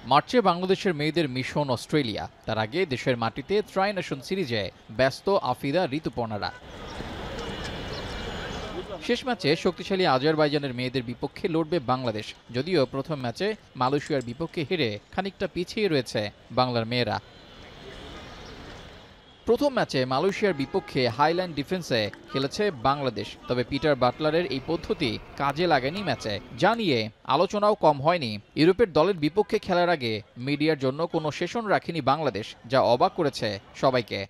মার্চে বাংলাদেশের মেয়েদের মিশন অস্ট্রেলিয়া, তার আগে দেশের মাটিতে ট্রাই নেশন সিরিজে ব্যস্ত আফিদা, ঋতুপর্ণারা। শেষ ম্যাচে শক্তিশালী আজারবাইজানের মেয়েদের বিপক্ষে লড়বে বাংলাদেশ। যদিও প্রথম ম্যাচে মালয়েশিয়ার বিপক্ষে হেরে খানিকটা পিছিয়ে রয়েছে বাংলার মেয়েরা। প্রথম ম্যাচে মালয়েশিয়ার বিপক্ষে হাইল্যান্ড ডিফেন্সে খেলেছে বাংলাদেশ, তবে পিটার বাটলারের এই পদ্ধতি কাজে লাগেনি ম্যাচে, যা নিয়ে আলোচনাও কম হয়নি। ইউরোপের দলের বিপক্ষে খেলার আগে মিডিয়ার জন্য কোনো সেশন রাখেনি বাংলাদেশ, যা অবাক করেছে সবাইকে।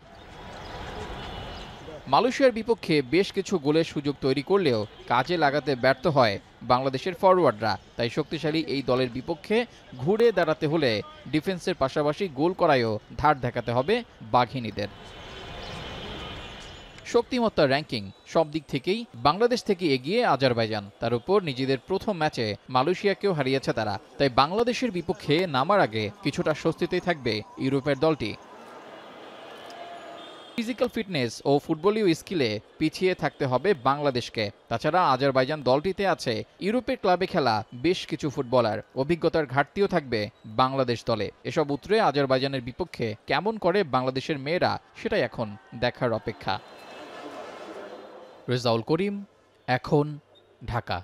মালয়েশিয়ার বিপক্ষে বেশ কিছু গোলের সুযোগ তৈরি করলেও কাজে লাগাতে ব্যর্থ হয় বাংলাদেশের ফরওয়ার্ডরা। তাই শক্তিশালী এই দলের বিপক্ষে ঘুরে দাঁড়াতে হলে ডিফেন্সের পাশাপাশি গোল করায়ও ধার দেখাতে হবে বাঘিনীদের। শক্তিমত্তা র্যাঙ্কিং সব দিক থেকেই বাংলাদেশ থেকে এগিয়ে আজারবাইজান, তার উপর নিজেদের প্রথম ম্যাচে মালয়েশিয়াকেও হারিয়েছে তারা। তাই বাংলাদেশের বিপক্ষে নামার আগে কিছুটা স্বস্তিতেই থাকবে ইউরোপের দলটি। ফিজিক্যাল ফিটনেস ও ফুটবলীয় স্কিলে পিছিয়ে থাকতে হবে বাংলাদেশকে। তাছাড়া আজারবাইজান দলটিতে আছে ইউরোপের ক্লাবে খেলা বেশ কিছু ফুটবলার, অভিজ্ঞতার ঘাটতিও থাকবে বাংলাদেশ দলে। এসব উতরে আজারবাইজানের বিপক্ষে কেমন করে বাংলাদেশের মেয়েরা, সেটাই এখন দেখার অপেক্ষা। রেজাউল করিম, এখন, ঢাকা।